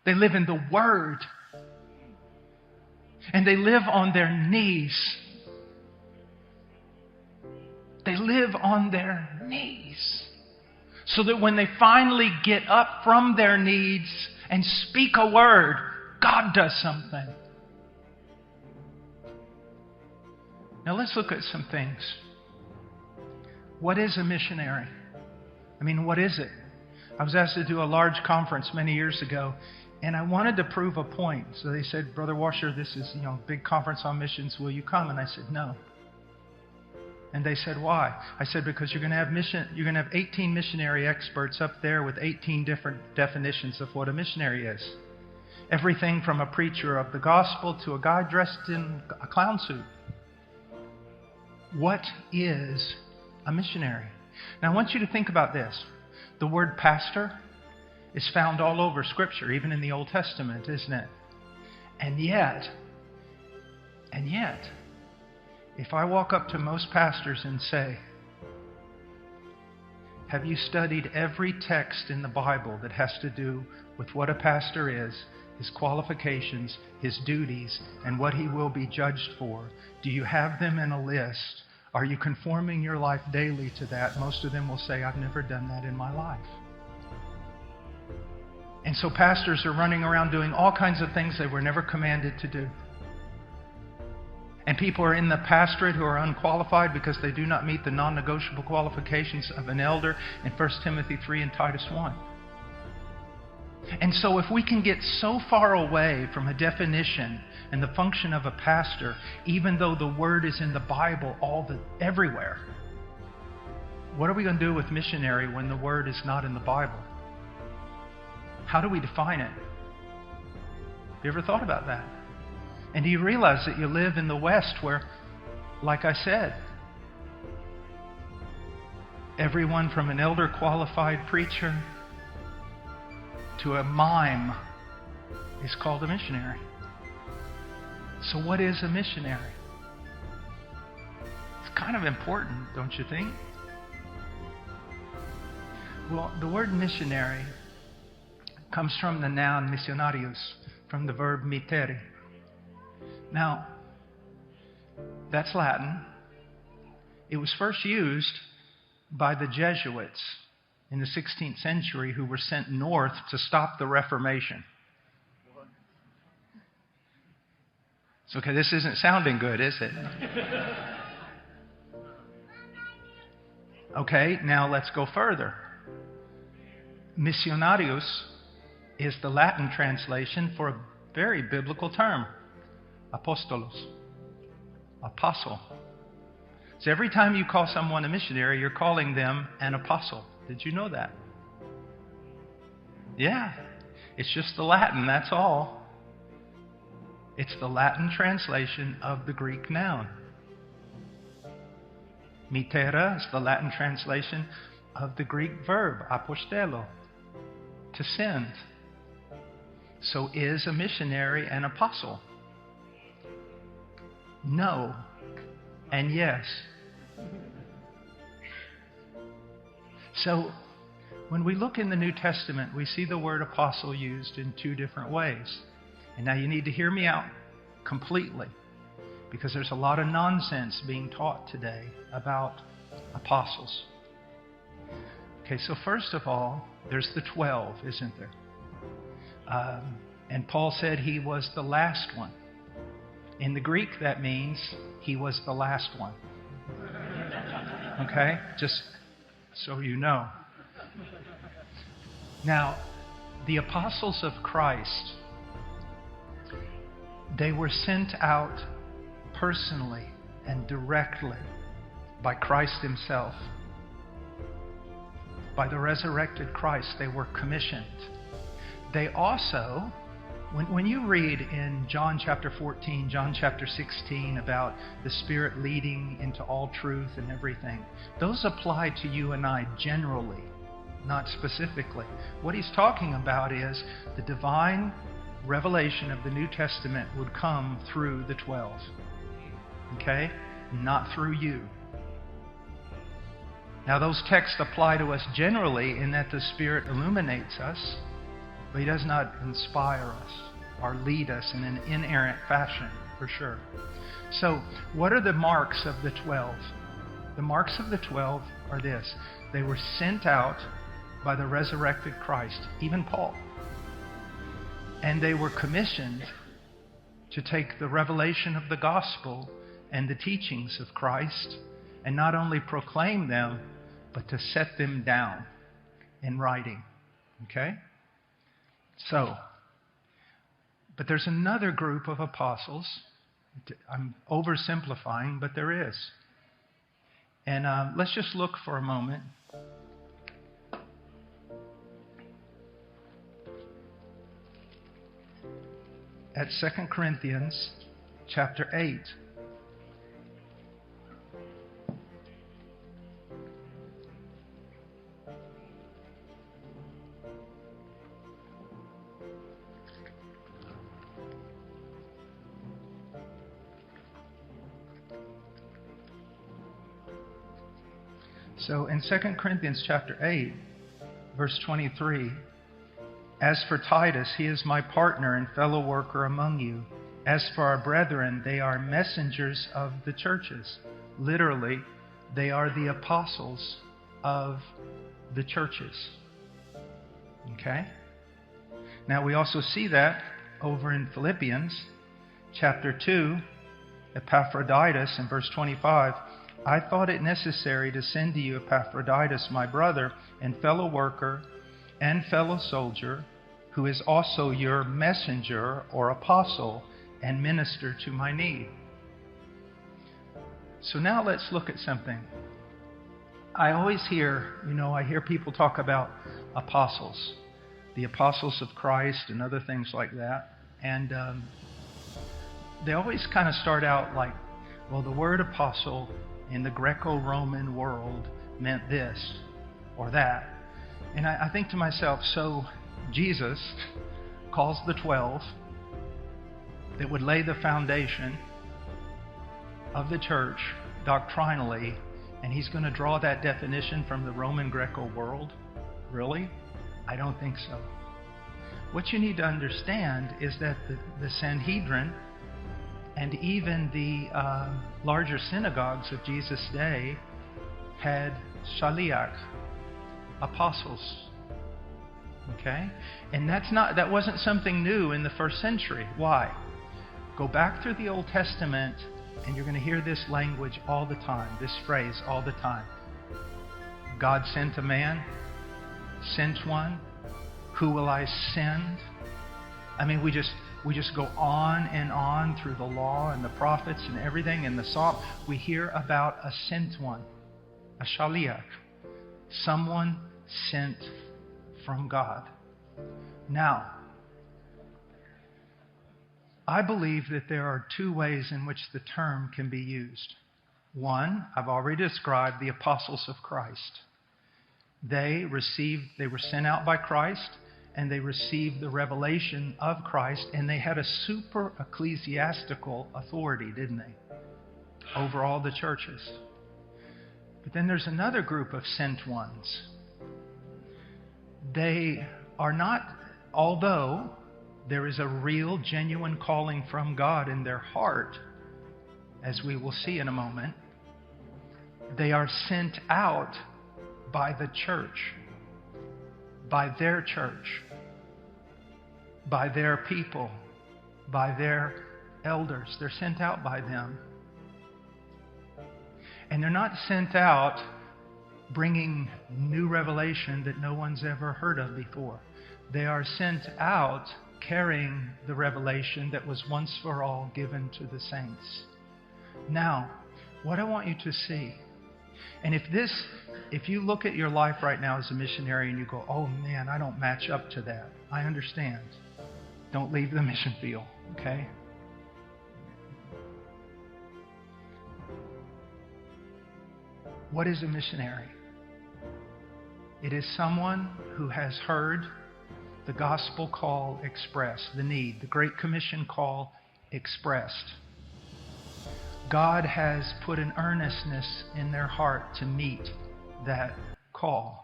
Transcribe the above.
They live in the Word. And they live on their knees. They live on their knees. So that when they finally get up from their knees and speak a word, God does something. Now let's look at some things. What is a missionary? I mean, what is it? I was asked to do a large conference many years ago, and I wanted to prove a point. So they said, Brother Washer, this is, a big conference on missions. Will you come? And I said, no. And they said, why? I said, because you're going to have 18 missionary experts up there with 18 different definitions of what a missionary is. Everything from a preacher of the gospel to a guy dressed in a clown suit. What is a missionary? Now I want you to think about this. The word pastor is found all over Scripture, even in the Old Testament, isn't it? And yet, if I walk up to most pastors and say, have you studied every text in the Bible that has to do with what a pastor is, his qualifications, his duties, and what he will be judged for? Do you have them in a list? Are you conforming your life daily to that? Most of them will say, I've never done that in my life. And so pastors are running around doing all kinds of things they were never commanded to do. And people are in the pastorate who are unqualified because they do not meet the non-negotiable qualifications of an elder in 1 Timothy 3 and Titus 1. And so if we can get so far away from a definition and the function of a pastor, even though the word is in the Bible everywhere, what are we going to do with missionary when the word is not in the Bible? How do we define it? Have you ever thought about that? And do you realize that you live in the West where, like I said, everyone from an elder qualified preacher to a mime is called a missionary. So what is a missionary? It's kind of important, don't you think? Well, the word missionary comes from the noun missionarius, from the verb mittere. Now, that's Latin. It was first used by the Jesuits in the 16th century who were sent north to stop the Reformation. It's okay, this isn't sounding good, is it? Okay, now let's go further. Missionarius is the Latin translation for a very biblical term. Apostolos. Apostle. So every time you call someone a missionary, you're calling them an apostle. Did you know that? Yeah. It's just the Latin, that's all. It's the Latin translation of the Greek noun. Mitera is the Latin translation of the Greek verb, apostello, to send. So is a missionary an apostle? No and yes. So when we look in the New Testament, we see the word apostle used in two different ways. And now you need to hear me out completely, because there's a lot of nonsense being taught today about apostles. Okay, so first of all, there's the 12, isn't there? And Paul said he was the last one. In the Greek, that means he was the last one. Okay? Just so you know. Now, the apostles of Christ, they were sent out personally and directly by Christ himself. By the resurrected Christ, they were commissioned. They also, when you read in John chapter 14, John chapter 16 about the Spirit leading into all truth and everything, those apply to you and I generally, not specifically. What he's talking about is the divine revelation of the New Testament would come through the 12. Okay? Not through you. Now those texts apply to us generally in that the Spirit illuminates us But he does not inspire us or lead us in an inerrant fashion, for sure. So, what are the marks of the 12? The marks of the 12 are this. They were sent out by the resurrected Christ, even Paul. And they were commissioned to take the revelation of the gospel and the teachings of Christ and not only proclaim them, but to set them down in writing. Okay? So, but there's another group of apostles. I'm oversimplifying, but there is. And let's just look for a moment. At 2 Corinthians chapter 8. So in 2 Corinthians chapter 8, verse 23, as for Titus, he is my partner and fellow worker among you. As for our brethren, they are messengers of the churches. Literally, they are the apostles of the churches. Okay? Now we also see that over in Philippians chapter 2, Epaphroditus in verse 25, I thought it necessary to send to you Epaphroditus, my brother and fellow worker and fellow soldier, who is also your messenger or apostle and minister to my need. So now let's look at something. I always hear, I hear people talk about apostles, the apostles of Christ and other things like that. And they always kind of start out like, well, the word apostle in the Greco-Roman world meant this or that. And I think to myself, so Jesus calls the 12 that would lay the foundation of the church doctrinally, and he's going to draw that definition from the Roman Greco world? Really? I don't think so. What you need to understand is that the Sanhedrin and even the larger synagogues of Jesus' day had shaliach, apostles. Okay? And that wasn't something new in the first century. Why? Go back through the Old Testament and you're going to hear this language all the time, this phrase all the time. God sent a man, sent one. Who will I send? I mean, we just go on and on through the law and the prophets and everything in the Psalm. We hear about a sent one, a shaliach, someone sent from God. Now, I believe that there are two ways in which the term can be used. One, I've already described the apostles of Christ. They were sent out by Christ, and they received the revelation of Christ, and they had a super ecclesiastical authority, didn't they? Over all the churches. But then there's another group of sent ones. They are not, although there is a real, genuine calling from God in their heart, as we will see in a moment, they are sent out by the church, by their church, by their people, by their elders. They're sent out by them. And they're not sent out bringing new revelation that no one's ever heard of before. They are sent out carrying the revelation that was once for all given to the saints. Now, what I want you to see, and if you look at your life right now as a missionary and you go, oh man, I don't match up to that, I understand. Don't leave the mission field, okay? What is a missionary? It is someone who has heard the gospel call expressed, the need, the Great Commission call expressed. God has put an earnestness in their heart to meet that call.